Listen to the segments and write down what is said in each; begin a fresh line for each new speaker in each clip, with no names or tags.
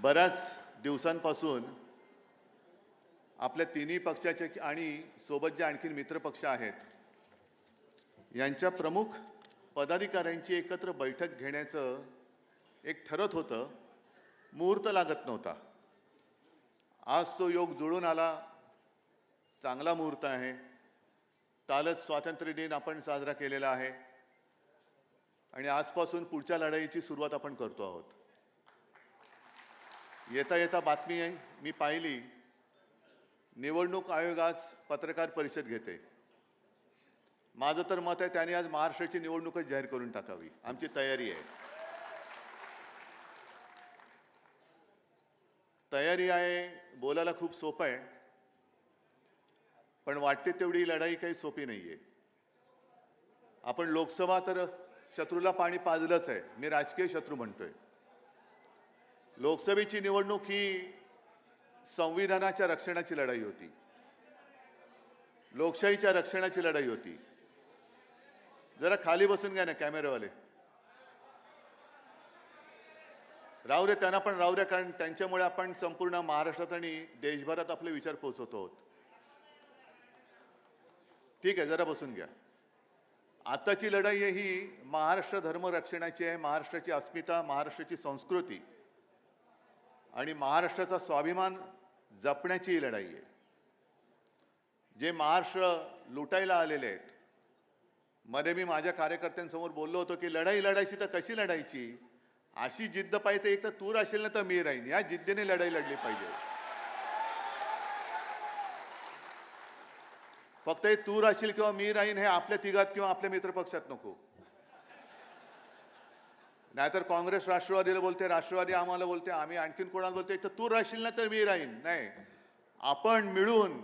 बऱ्याच दिवसांपासून आपल्या तिन्ही पक्षाचे आणि सोबत जे आणखीन मित्र पक्ष आहेत यांच्या प्रमुख पदाधिकाऱ्यांची एकत्र बैठक घेण्याचं एक ठरत होतं, मुहूर्त लागत नव्हता. आज तो योग जुळून आला. चांगला मुहूर्त आहे. कालच स्वातंत्र्य दिन आपण साजरा केलेला आहे आणि आजपासून पुढच्या लढाईची सुरुवात आपण करतो आहोत. येता येता बातमी आहे मी पाहिली, निवडणूक आयोग आज पत्रकार परिषद घेते. माझं तर मत आहे त्यांनी आज महाराष्ट्राची निवडणूकच जाहीर करून टाकावी. आमची तयारी आहे. तयारी आहे बोलायला खूप सोपं आहे, पण वाटते तेवढी लढाई काही सोपी नाहीये. आपण लोकसभा तर शत्रूला पाणी पाजलंच आहे. मी राजकीय शत्रू म्हणतोय. लोकसभेची निवडणूक ही संविधानाच्या रक्षणाची लढाई होती, लोकशाहीच्या रक्षणाची लढाई होती. जरा खाली बसून घ्या ना कॅमेरावाले. राहू दे, त्यांना पण राहू द्या, कारण त्यांच्यामुळे आपण संपूर्ण महाराष्ट्रात आणि देशभरात आपले विचार पोहोचवतो आहोत. ठीक आहे, जरा बसून घ्या. आताची लढाई आहे ही महाराष्ट्र धर्म रक्षणाची आहे. महाराष्ट्राची अस्मिता, महाराष्ट्राची संस्कृती आणि महाराष्ट्राचा स्वाभिमान जपण्याची ही लढाई आहे. जे महाराष्ट्र लुटायला आलेले आहेत, मध्ये मी माझ्या कार्यकर्त्यांसमोर बोललो होतो की लढाई लढायची तर कशी लढायची, अशी जिद्द पाहिजे. एक तर तू राहशील ना तर मी राहीन, या जिद्दीने लढाई लढली पाहिजे. फक्त हे तू राहशील किंवा मी राहीन हे आपल्या तिघात किंवा आपल्या मित्रपक्षात नको. नाहीतर काँग्रेस राष्ट्रवादीला बोलते, राष्ट्रवादी आम्हाला बोलते, आम्ही आणखीन कोणाला बोलते. एक तर तू राहशील ना तर मी राहीन. नाही, आपण मिळून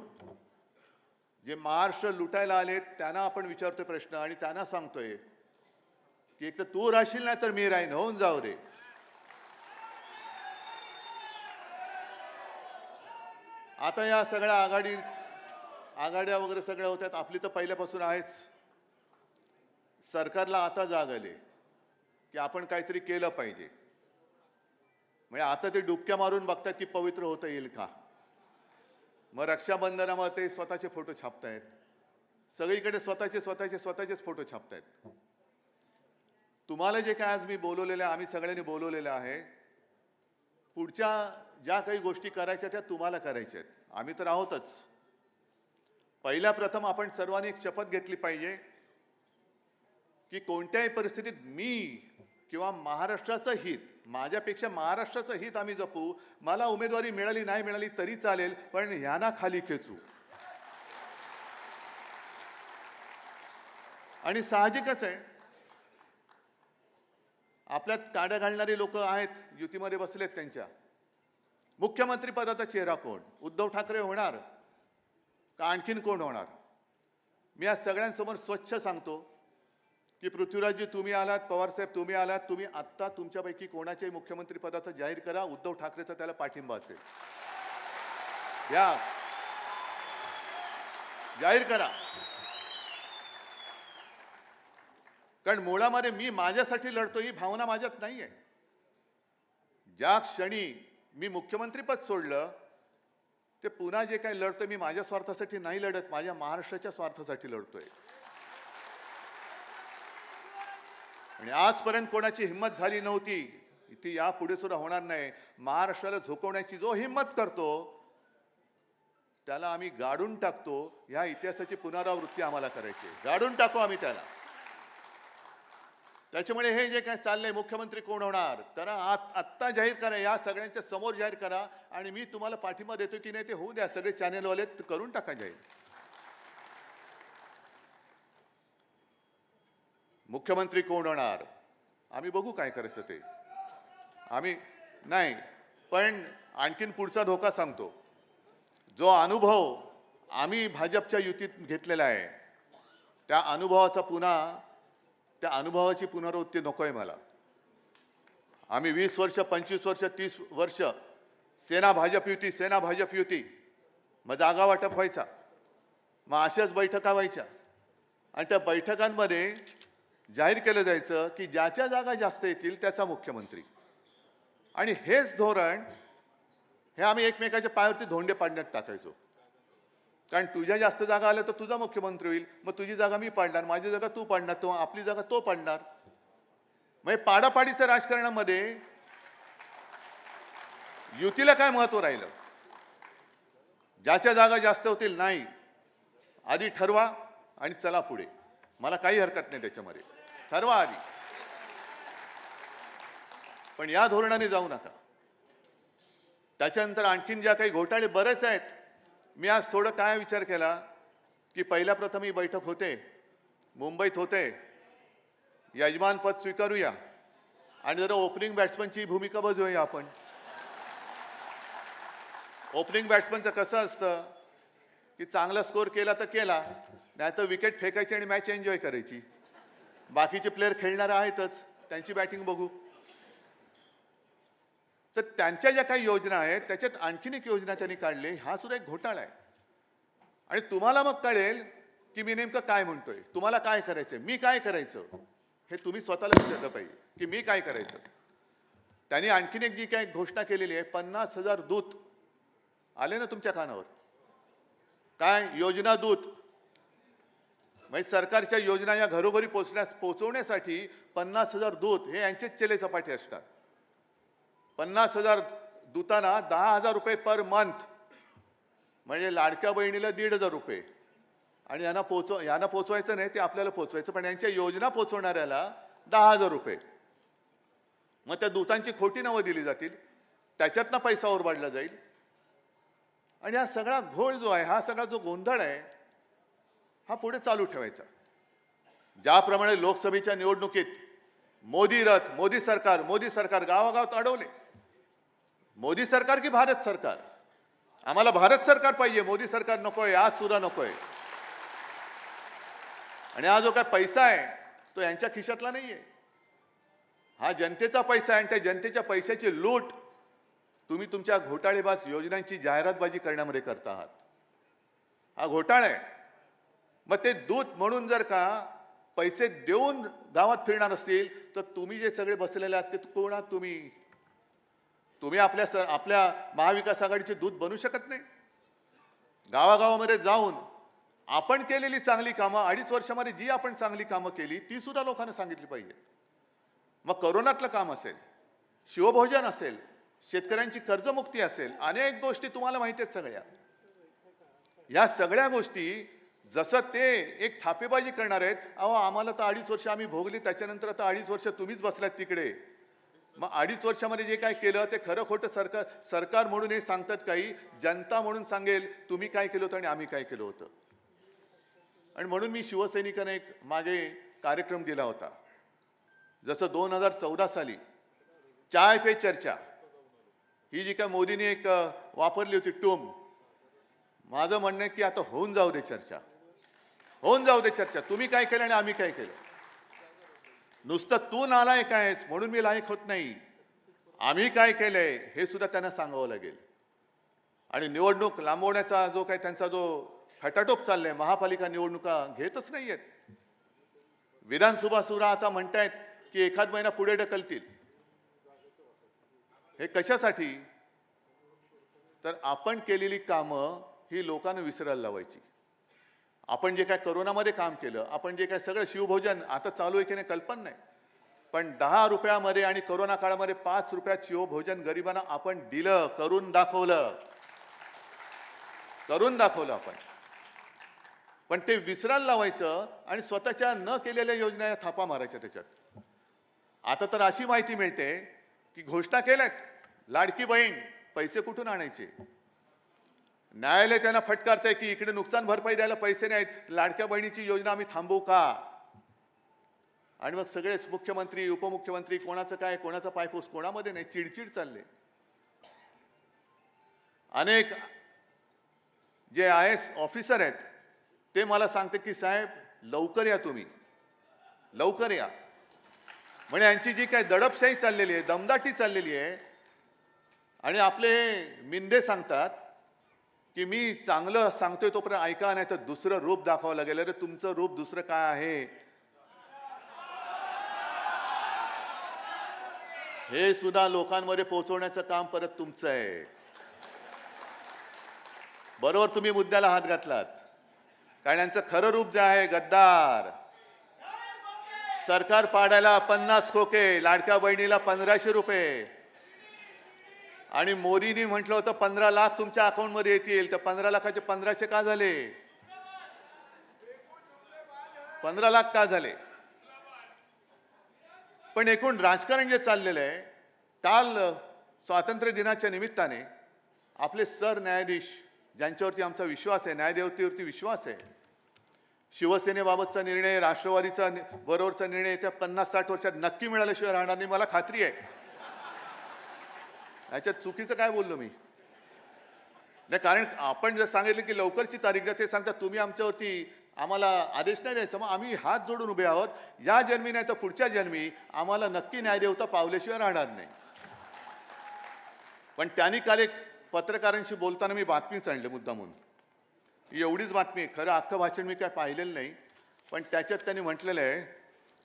जे महाराष्ट्र लुटायला आले त्यांना आपण विचारतोय प्रश्न आणि त्यांना सांगतोय की एक तर तू राहशील ना तर मी राहीन, होऊन जाऊ दे. आता या सगळ्या आघाड्या वगैरे सगळ्या होत्यात. आपली तर पहिल्यापासून आहेच. सरकारला आता जाग आली की आपण काहीतरी केलं पाहिजे. म्हणजे आता ते डुबक्या मारून बघतात की पवित्र होता येईल का. मग रक्षाबंधनामध्ये ते स्वतःचे फोटो छापतायत, सगळीकडे स्वतःचेच फोटो छापतायत. तुम्हाला जे काय आज मी बोलवलेलं आहे, आम्ही सगळ्यांनी बोलवलेलं आहे, पुढच्या ज्या काही गोष्टी करायच्या त्या तुम्हाला करायच्या आहेत. आम्ही तर आहोतच. पहिल्या प्रथम आपण सर्वांनी एक शपथ घेतली पाहिजे की कोणत्याही परिस्थितीत मी किंवा महाराष्ट्राचं हित, माझ्यापेक्षा महाराष्ट्राचं हित आम्ही जपू. मला उमेदवारी मिळाली नाही मिळाली तरी चालेल, पण ह्यांना खाली खेचू. आणि साहजिकच आहे, आपल्यात काड्या घालणारी लोक आहेत, युतीमध्ये बसलेत. त्यांच्या मुख्यमंत्री पदाचा चेहरा कोण? उद्धव ठाकरे होणार का आणखीन कोण होणार? मी आज सगळ्यांसमोर स्वच्छ सांगतो की पृथ्वीराजजी तुम्ही आलात, पवारसाहेब तुम्ही आलात, तुम्ही आत्ता तुमच्यापैकी कोणाच्याही मुख्यमंत्री पदाचा जाहीर करा. उद्धव ठाकरेचा त्याला पाठिंबा असेल, या जाहीर करा. कारण मुळामध्ये मी माझ्यासाठी लढतो ही भावना माझ्यात नाहीये. ज्या क्षणी मी मुख्यमंत्री पद सोडलं ते पुन्हा जे काही लढतोय मी माझ्या स्वार्थासाठी नाही लढत, माझ्या महाराष्ट्राच्या स्वार्थासाठी लढतोय. आणि आजपर्यंत कोणाची हिंमत झाली नव्हती, ती यापुढे सुद्धा होणार नाही. महाराष्ट्राला झोकवण्याची जो हिंमत करतो त्याला आम्ही गाडून टाकतो. ह्या इतिहासाची पुनरावृत्ती आम्हाला करायची, गाडून टाकू आम्ही त्याला. त्याच्यामुळे हे जे काय चाललंय, मुख्यमंत्री कोण होणार तर आत्ता जाहीर करा, या सगळ्यांच्या समोर जाहीर करा. आणि मी तुम्हाला पाठिंबा देतो की नाही ते होऊ द्या. सगळे चॅनेलवाले करून टाका जाहीर. मुख्यमंत्री कोण होणार आम्ही बघू, काय करायचं ते आम्ही नाही. पण आणखीन पुढचा धोका सांगतो. जो अनुभव आम्ही भाजपच्या युतीत घेतलेला आहे त्या अनुभवाची पुनरावृत्ती नकोय मला. आम्ही 20 वर्ष, 25 वर्ष, 30 वर्ष सेना भाजप युती, मग जागा वाटप व्हायचा, मग अशाच बैठका व्हायच्या आणि त्या बैठकांमध्ये जाहीर केलं जायचं की ज्याच्या जागा जास्त येतील त्याचा मुख्यमंत्री. आणि हेच धोरण हे आम्ही एकमेकाच्या पायावरती धोंडे पाडण्यात टाकायचो. कारण तुझ्या जास्त जागा आल्या तर तुझा मुख्यमंत्री होईल, मग तुझी जागा मी पाडणार, माझी जागा तू पाडणार, तो आपली जागा तो पाडणार. म्हणजे पाडापाडीच्या राजकारणामध्ये युतीला काय महत्व राहिलं? ज्याच्या जागा जास्त होतील नाही, आधी ठरवा आणि चला पुढे. मला काही हरकत नाही त्याच्यामध्ये, ठरवा आधी, पण या धोरणाने जाऊ नका. त्याच्यानंतर आणखीन ज्या काही घोटाळे बरेच आहेत. मी आज थोडं काय विचार केला की पहिल्या प्रथम ही बैठक होते, मुंबईत होते, यजमानपद स्वीकारूया आणि जरा ओपनिंग बॅट्समनची भूमिका बजावूया आपण. ओपनिंग बॅट्समनचं कसं असतं की चांगला स्कोर केला तर केला, नाही तर विकेट फेकायची आणि मॅच एन्जॉय करायची. बाकीचे प्लेयर खेळणार आहेतच, त्यांची बॅटिंग बघू. तर त्यांच्या ज्या काही योजना आहेत त्याच्यात आणखीन एक योजना त्यांनी काढली, हा सुद्धा एक घोटाळा आहे. आणि तुम्हाला मग कळेल की मी नेमकं काय म्हणतोय, तुम्हाला काय करायचंय, मी काय करायचं, हे तुम्ही स्वतःला विचारलं पाहिजे की मी काय करायचं. त्यांनी आणखीन एक जी काय घोषणा केलेली आहे, 50,000 दूत आले ना तुमच्या कानावर, काय योजना दूत, म्हणजे सरकारच्या योजना या घरोघरी पोहोचवण्यासाठी 50,000 दूत हे यांचेच चेले चपाटे असतात. 50,000 दूतांना 10,000 रुपये पर मंथ, म्हणजे लाडक्या बहिणीला 1,500 रुपये. आणि यांना पोचवायचं नाही, ते आपल्याला पोचवायचं, पण यांच्या योजना पोचवणाऱ्याला 10,000 रुपये. मग त्या दूतांची खोटी नावं दिली जातील, त्याच्यातनं पैसा ओरबाडला जाईल. आणि हा सगळा घोळ जो आहे, हा सगळा जो गोंधळ आहे, हा पुढे चालू ठेवायचा. ज्याप्रमाणे लोकसभेच्या निवडणुकीत मोदी रथ, मोदी सरकार गावागावात अडवले. मोदी सरकार की भारत सरकार? आम्हाला भारत सरकार पाहिजे, मोदी सरकार नकोय, आज सुद्धा नकोय. आणि हा जो काय पैसा आहे तो यांच्या खिशातला नाहीये, हा जनतेचा पैसा आहे. आणि त्या जनतेच्या पैशाची लूट तुम्ही तुमच्या घोटाळेबाज योजनांची जाहिरातबाजी करण्यामध्ये करता आहात. हा घोटाळा आहे. मग ते दूत म्हणून जर का पैसे देऊन गावात फिरणार असतील तर तुम्ही जे सगळे बसलेले आहात ते कोण आहात तुम्ही? तुम्ही आपल्या महाविकास आघाडीचे दूत बनू शकत नाही. गावागावामध्ये जाऊन आपण केलेली चांगली कामं, 2.5 वर्षामध्ये जी आपण चांगली कामं केली ती सुद्धा लोकांना सांगितली पाहिजे. मग कोरोनातलं काम असेल, शिवभोजन असेल, शेतकऱ्यांची कर्जमुक्ती असेल, अनेक गोष्टी तुम्हाला माहिती आहेत सगळ्या. या सगळ्या गोष्टी जसं ते एक थापेबाजी करणार आहेत, अहो आम्हाला तर 2.5 वर्ष आम्ही भोगली, त्याच्यानंतर आता 2.5 वर्ष तुम्हीच बसलात तिकडे. मग 2.5 वर्षामध्ये जे काय केलं ते खरं खोटं सरकार म्हणून हे सांगतात, काही जनता म्हणून सांगेल तुम्ही काय केलं होतं आणि आम्ही काय केलं होतं. आणि म्हणून मी शिवसैनिकांना एक मागे कार्यक्रम दिला होता. जसं 2014 साली चाय पे चर्चा ही जी काय मोदींनी एक वापरली होती टूम, माझं म्हणणं आहे की आता होऊन जाऊ दे चर्चा, होऊन जाऊ दे चर्चा. तुम्ही काय केलं आणि आम्ही काय केलं. नुसतं तू नालायक आहेस म्हणून मी लायक होत नाही, आम्ही काय केलंय हे सुद्धा त्यांना सांगावं लागेल. आणि निवडणूक लांबवण्याचा जो काय त्यांचा जो खटाटोप चाललाय, महापालिका निवडणुका घेतच नाहीयेत. विधानसभा सुद्धा आता म्हणतायत की एखाद महिना पुढे ढकलतील. हे कशासाठी? तर आपण केलेली कामं ही लोकांना विसरायला लावायची. आपण जे काय कोरोनामध्ये काम केलं, आपण जे काय सगळं शिवभोजन आता चालू आहे की नाही कल्पना नाही, पण 10 रुपयामध्ये आणि कोरोना काळामध्ये 5 रुपयात शिवभोजन गरिबांना आपण दिलं, करून दाखवलं आपण. पण ते विसरायला लावायचं आणि स्वतःच्या न केलेल्या योजना थापा मारायच्या त्याच्यात. आता तर अशी माहिती मिळते की घोषणा केल्यात, लाडकी बहीण पैसे कुठून आणायचे. न्यायालय त्यांना फटकारतंय की इकडे नुकसान भरपाई द्यायला पैसे नाहीत, लाडक्या बहिणीची योजना आम्ही थांबवू का? आणि मग सगळेच मुख्यमंत्री, उपमुख्यमंत्री, कोणाचं काय, कोणाचा पायपूस कोणामध्ये नाही, चिडचिड चालले. अनेक जे IAS ऑफिसर आहेत ते मला सांगते की साहेब लवकर या, तुम्ही लवकर या. म्हणजे यांची जी काय दडपशाही चाललेली आहे, दमदाटी चाललेली आहे. आणि आपले मिंदे सांगतात की मी चांगलं सांगतोय तोपर्यंत ऐका, नाही तर दुसरं रूप दाखवावं लागेल. अरे तुमचं रूप दुसरं काय आहे हे सुद्धा लोकांमध्ये पोहोचवण्याचं काम परत तुमचं आहे. बरोबर तुम्ही मुद्द्याला हात घातलात. कारण यांचं खरं रूप जे आहे गद्दार. सरकार पाडायला 50 खोके, लाडक्या बहिणीला 1500 रुपये. आणि मोदींनी म्हटलं होतं 15 लाख तुमच्या अकाउंटमध्ये येतील, तर 15 लाखाचे 1500 का झाले? 15 लाख का झाले? पण एकूण राजकारण जे चाललेलं आहे, काल स्वातंत्र्य दिनाच्या निमित्ताने आपले सरन्यायाधीश ज्यांच्यावरती आमचा विश्वास आहे, न्यायदेवतेवरती विश्वास आहे, शिवसेनेबाबतचा निर्णय, राष्ट्रवादीचा बरोबरचा निर्णय त्या 50-60 वर्षात नक्की मिळाल्याशिवाय राहणार नाही, मला खात्री आहे. याच्यात चुकीचं काय बोललो मी? नाही, कारण आपण जर सांगितलं की लवकरची तारीख द्या, ते सांगतात तुम्ही आमच्यावरती आम्हाला आदेश नाही द्यायचा. मग आम्ही हात जोडून उभे आहोत. या जन्मी नाही तर पुढच्या जन्मी आम्हाला नक्की न्यायदेवता पावल्याशिवाय राहणार नाही. पण त्यांनी काल एक पत्रकारांशी बोलताना मी बातमीच आणली मुद्दामून. एवढीच बातमी, खरं अख्खं भाषण मी काय पाहिलेलं नाही, पण त्याच्यात त्यांनी म्हटलेलं आहे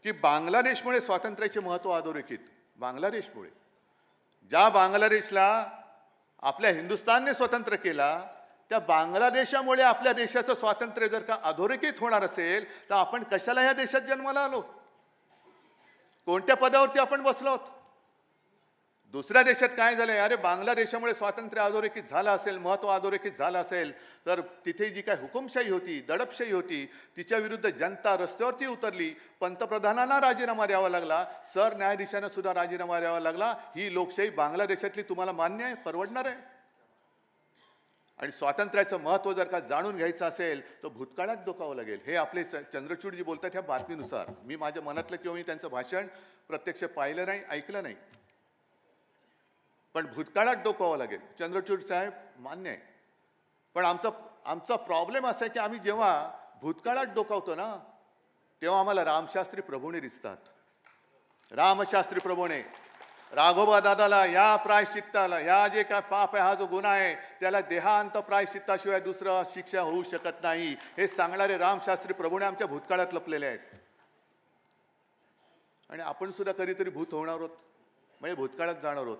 की बांगलादेशमुळे स्वातंत्र्याचे महत्त्व अधोरेखित. बांगलादेशमुळे, ज्या बांगलादेशला आपल्या हिंदुस्थानने स्वतंत्र केला, त्या बांगलादेशामुळे आपल्या देशाचं स्वातंत्र्य जर का अधोरेखित होणार असेल, तर आपण कशाला ह्या देशात जन्माला आलो? कोणत्या पदावरती आपण बसलो आहोत? दुसऱ्या देशात काय झालंय? अरे बांगलादेशामुळे स्वातंत्र्य अधोरेखित झालं असेल, महत्व अधोरेखित झालं असेल, तर तिथे जी काय हुकुमशाही होती, दडपशाही होती, तिच्या विरुद्ध जनता रस्त्यावरती उतरली. पंतप्रधानांना राजीनामा द्यावा लागला, सरन्यायाधीशांना सुद्धा राजीनामा द्यावा लागला. ही लोकशाही बांगलादेशातली तुम्हाला मान्य आहे? परवडणार आहे? आणि स्वातंत्र्याचं महत्व जर का जाणून घ्यायचं असेल तर भूतकाळात डोकावं लागेल. हे आपले चंद्रचूडजी बोलतात ह्या बातमीनुसार. मी माझ्या मनातलं किंवा मी त्यांचं भाषण प्रत्यक्ष पाहिलं नाही, ऐकलं नाही, पण भूतकाळात डोकावं लागेल. चंद्रचूड साहेब मान्य आहे, पण आमचा प्रॉब्लेम असा आहे की आम्ही जेव्हा भूतकाळात डोकावतो ना, तेव्हा आम्हाला रामशास्त्री प्रभूने दिसतात. रामशास्त्री प्रभूने राघोबा दादाला या प्रायश्चित्ताला, या जे काय पाप आहे, हा जो गुन्हा आहे, त्याला देहांत प्रायश्चित्ताशिवाय दुसरं शिक्षा होऊ शकत नाही, हे सांगणारे रामशास्त्री प्रभूने आमच्या भूतकाळात लपलेले आहेत. आणि आपण सुद्धा कधीतरी भूत होणार आहोत, म्हणजे भूतकाळात जाणार आहोत.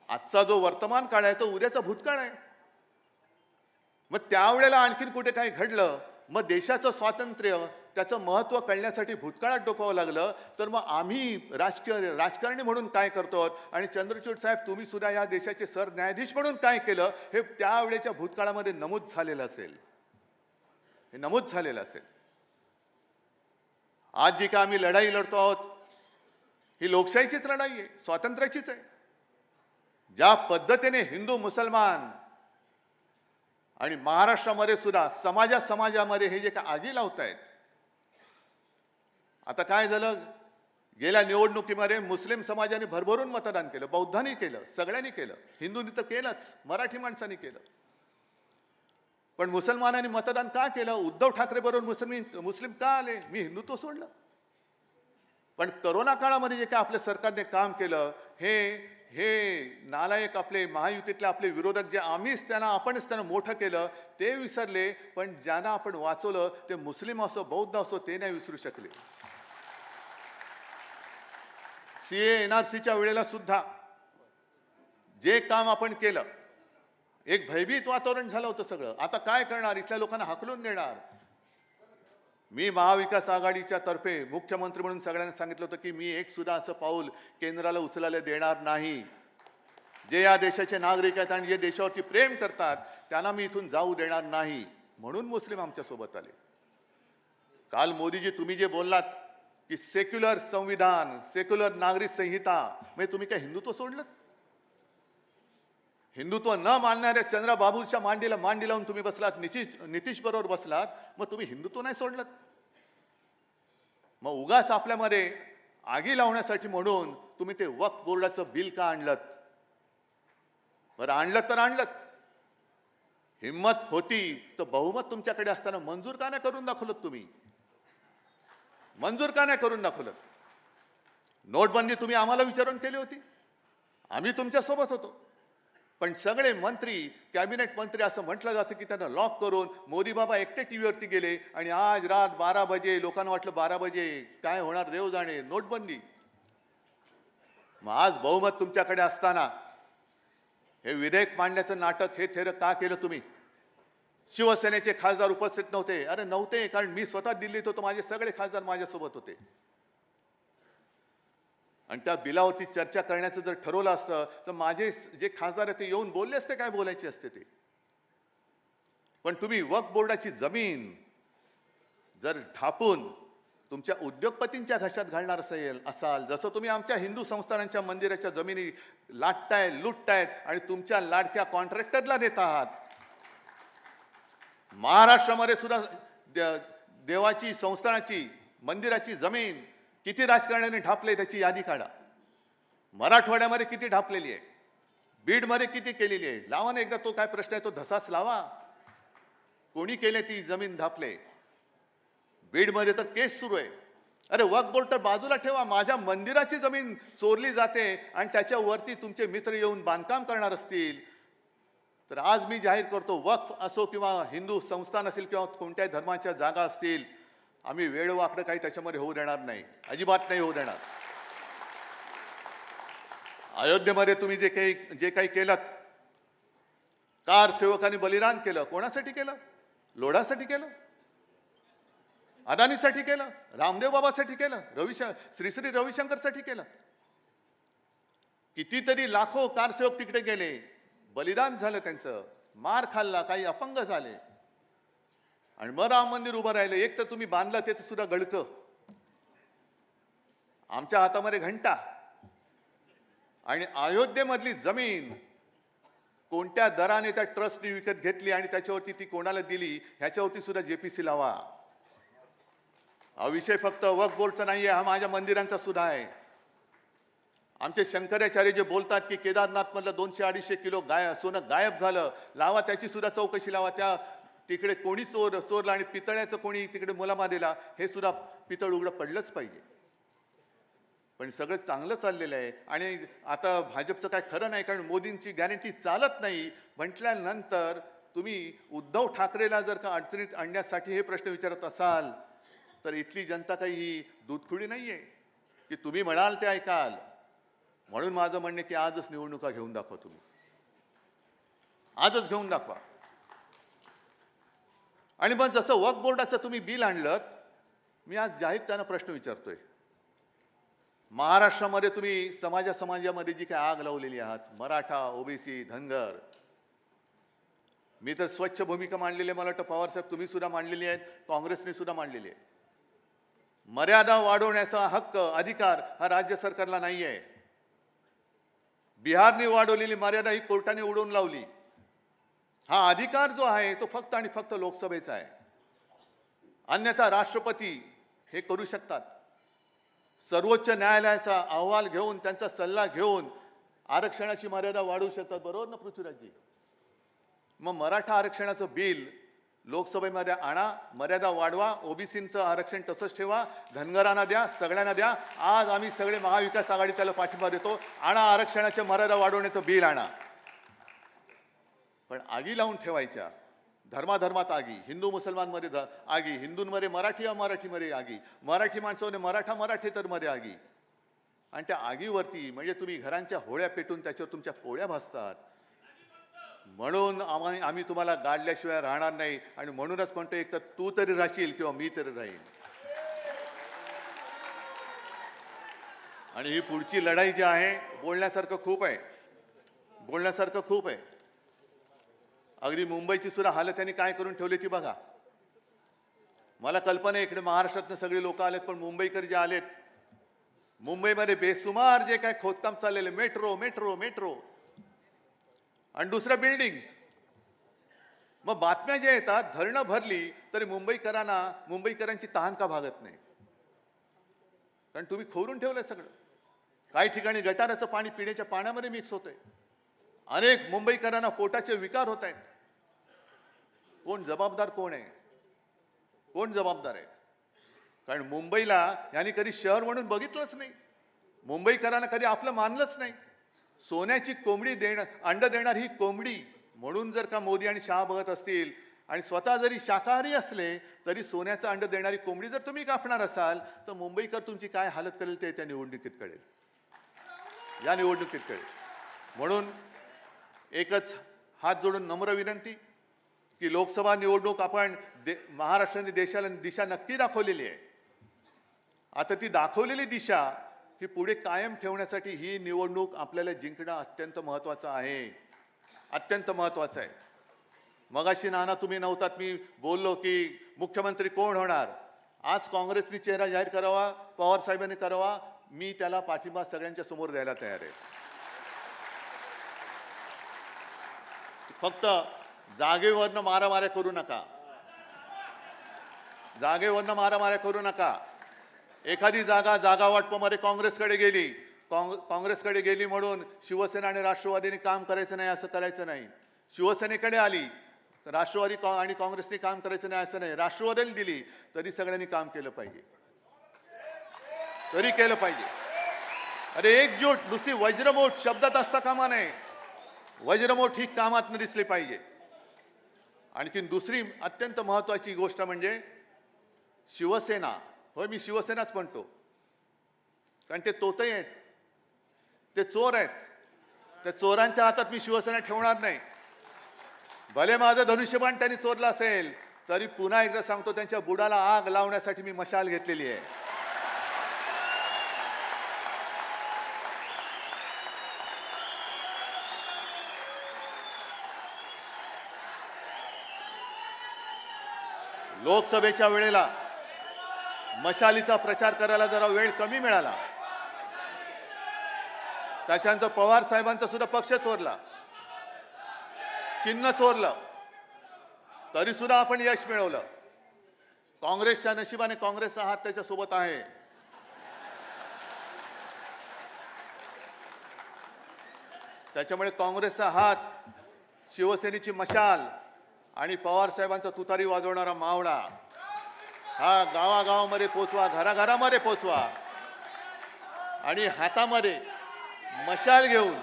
आजचा जो वर्तमान काळ आहे तो उद्याचा भूतकाळ आहे. मग त्यावेळेला आणखीन कुठे काही घडलं, मग देशाचं स्वातंत्र्य, त्याचं महत्व कळण्यासाठी भूतकाळात डोकावं लागलं, तर मग आम्ही राजकारणी म्हणून काय करतो? आणि चंद्रचूड साहेब तुम्ही सुद्धा या देशाचे सरन्यायाधीश म्हणून काय केलं, हे त्यावेळेच्या भूतकाळामध्ये नमूद झालेलं असेल. हे नमूद झालेलं असेल. आज जी काय आम्ही लढाई लढतो आहोत, ही लोकशाहीचीच लढाई आहे, स्वातंत्र्याचीच आहे. ज्या पद्धतीने हिंदू, मुसलमान आणि महाराष्ट्रामध्ये सुद्धा समाजामध्ये हे जे काय आगी लावतायत. आता काय झालं, गेल्या निवडणुकीमध्ये मुस्लिम समाजाने भरभरून मतदान केलं, बौद्धांनी केलं, सगळ्यांनी केलं, हिंदूंनी तर केलंच, मराठी माणसांनी केलं. पण मुसलमानांनी मतदान का केलं? उद्धव ठाकरे बरोबर मुस्लिम का आले? मी हिंदुत्व सोडलं. पण करोना काळामध्ये जे काय आपल्या सरकारने काम केलं, हे नालायक आपले महायुतीतले आपले विरोधक जे आपणच त्यांना मोठं केलं, ते विसरले. पण ज्यांना आपण वाचवलं ते मुस्लिम असो, बौद्ध असो, ते नाही विसरू शकले. सीए एनआरसीच्या वेळेला सुद्धा जे काम आपण केलं, एक भयभीत वातावरण झालं होतं सगळं. आता काय करणार? इथल्या लोकांना हाकलून देणार. मी महाविकास आघाडीच्या तर्फे मुख्यमंत्री म्हणून सगळ्यांना सांगितलं होतं की मी एक सुद्धा असं पाऊल केंद्राला उचलायला देणार नाही. जे या देशाचे नागरिक आहेत आणि जे देशावरती प्रेम करतात त्यांना मी इथून जाऊ देणार नाही. म्हणून मुस्लिम आमच्या सोबत आले. काल मोदीजी तुम्ही जे बोललात की सेक्युलर संविधान, सेक्युलर नागरिक संहिता, म्हणजे तुम्ही काय हिंदुत्व सोडलं? हिंदुत्व न मानणाऱ्या चंद्रबाबूच्या मांडीला मांडी लावून तुम्ही बसलात, नितीश बरोबर बसलात, मग तुम्ही हिंदुत्व नाही सोडलं? मग उगाच आपल्यामध्ये आगी लावण्यासाठी म्हणून तुम्ही ते वक्फ बोर्डाचं बिल का आणलं? बरं आणलं तर आणलं, हिम्मत होती तर बहुमत तुमच्याकडे असताना मंजूर का नाही करून दाखवलं? तुम्ही मंजूर का नाही करून दाखवलं? नोटबंदी तुम्ही आम्हाला विचारून केली होती, आम्ही तुमच्या सोबत होतो. पण सगळे मंत्री, कॅबिनेट मंत्री असं म्हटलं जातं की त्यांना लॉक करून मोदी बाबा एकटे टीव्हीवरती गेले आणि आज रात 12 बजे, लोकांना वाटलं 12 बजे काय होणार देव जाणे, नोटबंदी. मग आज बहुमत तुमच्याकडे असताना हे विधेयक मांडण्याचं नाटक हे थेर का केलं तुम्ही? शिवसेनेचे खासदार उपस्थित नव्हते. अरे नव्हते, कारण मी स्वतः दिल्लीत होतो, माझे सगळे खासदार माझ्यासोबत होते. आणि त्या बिलावरती चर्चा करण्याचं जर ठरवलं असतं तर माझे जे खासदार आहेत ते येऊन बोलले असते, काय बोलायचे असते ते. पण तुम्ही वक्फ बोर्डाची जमीन जर ढापून तुमच्या उद्योगपतींच्या घशात घालणार असाल, जसं तुम्ही आमच्या हिंदू संस्थानांच्या मंदिराच्या जमिनी लाटताय, लुटतायत आणि तुमच्या लाडक्या कॉन्ट्रॅक्टरला देत आहात. महाराष्ट्रामध्ये सुद्धा देवाची, संस्थानाची, मंदिराची जमीन किती राजकारण्याने ढापले त्याची यादी काढा. मराठवाड्यामध्ये किती ढापलेली आहे, बीडमध्ये किती केलेली आहे. लावा ना एकदा तो काय प्रश्न आहे तो धसाच लावा. कोणी केले ती जमीन ढापले? बीडमध्ये तर केस सुरू आहे. अरे वक्फ बोर्ड तर बाजूला ठेवा, माझ्या मंदिराची जमीन चोरली जाते आणि त्याच्यावरती तुमचे मित्र येऊन बांधकाम करणार असतील तर आज मी जाहीर करतो, वक्फ असो किंवा हिंदू संस्थान असेल किंवा कोणत्याही धर्माच्या जागा असतील, आम्ही वेळवाकडं काही त्याच्यामध्ये होऊ देणार नाही, अजिबात नाही होऊ देणार. अयोध्येमध्ये तुम्ही जे काही केलं, कार सेवकांनी बलिदान केलं, कोणासाठी केलं? लोढासाठी केलं, अदानीसाठी केलं, रामदेव बाबासाठी केलं, श्री श्री रविशंकरसाठी केलं. कितीतरी लाखो कारसेवक तिकडे गेले, बलिदान झालं त्यांचं, मार खाल्ला, काही अपंग झाले आणि मग राम मंदिर उभं राहिलं. एक तर तुम्ही बांधलं ते सुद्धा गळकं, आमच्या हातामध्ये घंटा. आणि अयोध्येमधली जमीन कोणत्या दराने त्या ट्रस्टने विकत घेतली आणि त्याच्यावरती ती कोणाला दिली ह्याच्यावरती सुद्धा जेपीसी लावा. हा विषय फक्त वक्फ बोर्डचा नाहीये, हा माझ्या मंदिरांचा सुद्धा आहे. आमचे शंकराचार्य जे बोलतात की केदारनाथ मधलं 200-250 किलो सोनं गायब झालं, लावा त्याची सुद्धा चौकशी लावा. त्या तिकडे कोणी चोरला आणि पितळ्याचं कोणी तिकडे मुलामा दिला, हे सुद्धा पितळ उघडं पडलंच पाहिजे. पण सगळं चांगलं चाललेलं आहे आणि आता भाजपचं काय खरं नाही, कारण मोदींची गॅरंटी चालत नाही म्हटल्यानंतर तुम्ही उद्धव ठाकरेला जर का अडचणीत आणण्यासाठी हे प्रश्न विचारत असाल तर इथली जनता काही ही दूधखुडी नाहीये की तुम्ही म्हणाल ते ऐकाल. म्हणून माझं म्हणणं की आजच निवडणुका घेऊन दाखवा, तुम्ही आजच घेऊन दाखवा. आणि मग जसं वक्फ बोर्डाचं तुम्ही बिल आणलं, मी आज जाहीर त्यांना प्रश्न विचारतोय, महाराष्ट्रामध्ये तुम्ही समाजामध्ये जी काही आग लावलेली आहात, मराठा, ओबीसी, धनगर, मी तर स्वच्छ भूमिका मांडलेली आहे, मला वाटतं पवार साहेब तुम्ही सुद्धा मांडलेली आहे, काँग्रेसने सुद्धा मांडलेली आहे. मर्यादा वाढवण्याचा हक्क, अधिकार हा राज्य सरकारला नाही आहे. बिहारने वाढवलेली मर्यादा ही कोर्टाने उडवून लावली. हा अधिकार जो आहे तो फक्त आणि फक्त लोकसभेचा आहे, अन्यथा राष्ट्रपती हे करू शकतात. सर्वोच्च न्यायालयाचा अहवाल घेऊन, त्यांचा सल्ला घेऊन आरक्षणाची मर्यादा वाढवू शकतात. बरोबर ना पृथ्वीराजजी? मग मराठा आरक्षणाचं बिल लोकसभेमध्ये आणा, मर्यादा वाढवा, ओबीसीचं आरक्षण तसंच ठेवा, धनगरांना द्या, सगळ्यांना द्या. आज आम्ही सगळे महाविकास आघाडी त्याला पाठिंबा देतो. आणा आरक्षणाच्या मर्यादा वाढवण्याचं बिल आणा. पण आगी लावून ठेवायच्या, धर्माधर्मात आगी, हिंदू मुसलमानमध्ये आगी, हिंदूंमध्ये मराठी मराठीमध्ये आगी, मराठी माणसामध्ये मराठेतरमध्ये आगी. आणि त्या आगीवरती म्हणजे तुम्ही घरांच्या होळ्या पेटून त्याच्यावर तुमच्या पोळ्या भाजतात. म्हणून आम्ही तुम्हाला गाडल्याशिवाय राहणार नाही. आणि म्हणूनच म्हणतो, एक तर तू तरी राहशील किंवा मी तरी राहील. आणि ही पुढची लढाई जी आहे, बोलण्यासारखं खूप आहे, बोलण्यासारखं खूप आहे. अगदी मुंबईची सुद्धा हालत त्यांनी काय करून ठेवली ती बघा. मला कल्पना आहे इकडे महाराष्ट्रातनं सगळे लोक आलेत, पण मुंबईकर जे आलेत, मुंबईमध्ये बेसुमार जे काय खोदकाम चाललेले, मेट्रो मेट्रो मेट्रो आणि दुसरं बिल्डिंग. मग बातम्या ज्या येतात, धरणं भरली तरी मुंबईकरांची तहान का भागत नाही? कारण तुम्ही खोरून ठेवलंय सगळं. काही ठिकाणी गटाराचं पाणी पिण्याच्या पाण्यामध्ये मिक्स होतंय. अनेक मुंबईकरांना पोटाचे विकार होत आहेत. कोण जबाबदार? कोण आहे? कोण जबाबदार आहे? कारण मुंबईला यांनी कधी शहर म्हणून बघितलंच नाही, मुंबईकरांना कधी आपलं मानलंच नाही. सोन्याची कोंबडी अंड देणार ही कोंबडी म्हणून जर का मोदी आणि शहा बघत असतील, आणि स्वतः जरी शाकाहारी असले तरी सोन्याचं अंड देणारी कोंबडी जर तुम्ही कापणार असाल तर मुंबईकर तुमची काय हालत करेल ते त्या निवडणुकीत कळेल, या निवडणुकीत कळेल. म्हणून एकच हात जोडून नम्र विनंती की लोकसभा निवडणूक आपण महाराष्ट्राने देशाला दिशा नक्की दाखवलेली आहे. आता ती दाखवलेली दिशा ही पुढे कायम ठेवण्यासाठी ही निवडणूक आपल्याला जिंकणं अत्यंत महत्त्वाचं आहे, अत्यंत महत्त्वाचं आहे. मगाशी नाना तुम्ही नव्हतात, मी बोललो की मुख्यमंत्री कोण होणार. आज काँग्रेसने चेहरा जाहीर करावा, पवार साहेबांनी करावा, मी त्याला पाठिंबा सगळ्यांच्या समोर द्यायला तयार आहे. फक्त जागेवरनं मारामाऱ्या करू नका, जागेवरनं मारामाऱ्या करू नका. एखादी जागा वाटपामध्ये काँग्रेसकडे गेली, काँग्रेसकडे गेली म्हणून शिवसेना आणि राष्ट्रवादीने काम करायचं नाही असं करायचं नाही. शिवसेनेकडे आली राष्ट्रवादी आणि काँग्रेसने काम करायचं नाही असं नाही. राष्ट्रवादीला दिली तरी सगळ्यांनी काम केलं पाहिजे, तरी केलं पाहिजे. अरे एकजूट, नुसती वज्रमूठ शब्दात असता कामा नये. वज्रमूठ ही कामात दिसली पाहिजे. आणखी दुसरी अत्यंत महत्वाची गोष्ट म्हणजे शिवसेना. होय, मी शिवसेनाच म्हणतो, कारण ते तोतई आहेत, ते चोर आहेत. त्या चोरांच्या हातात मी शिवसेना ठेवणार नाही. भले माझं धनुष्यबाण त्यांनी चोरलं असेल तरी पुन्हा एकदा सांगतो, त्यांच्या बुडाला आग लावण्यासाठी मी मशाल घेतलेली आहे. लोकसभेच्या वेळेला मशालीचा प्रचार करायला जरा वेळ कमी मिळाला. त्याच्यानंतर पवार साहेबांचा सुद्धा पक्ष चोरला, चिन्ह चोरलं, तरी सुद्धा आपण यश मिळवलं. काँग्रेसच्या नशिबाने काँग्रेसचा हात त्याच्या सोबत आहे. त्याच्यामुळे काँग्रेसचा हात, शिवसेनेची मशाल आणि पवार साहेबांचा तुतारी वाजवणारा मावळा हा गावागावामध्ये पोचवा, घराघरामध्ये पोचवा आणि हातामध्ये मशाल घेऊन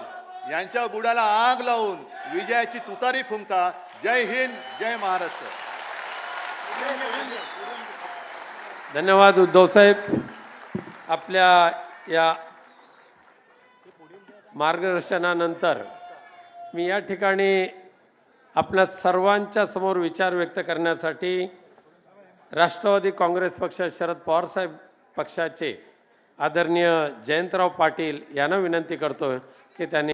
यांच्या बुडाला आग लावून विजयाची तुतारी फुंका. जय हिंद, जय महाराष्ट्र.
धन्यवाद उद्धव साहेब. आपल्या या मार्गदर्शनानंतर मी या ठिकाणी आपल्या सर्वांच्या समोर विचार व्यक्त करण्यासाठी राष्ट्रवादी काँग्रेस पक्ष, शरद पवार साहेब पक्षाचे आदरणीय जयंतराव पाटील यांना विनंती करतो की त्यांनी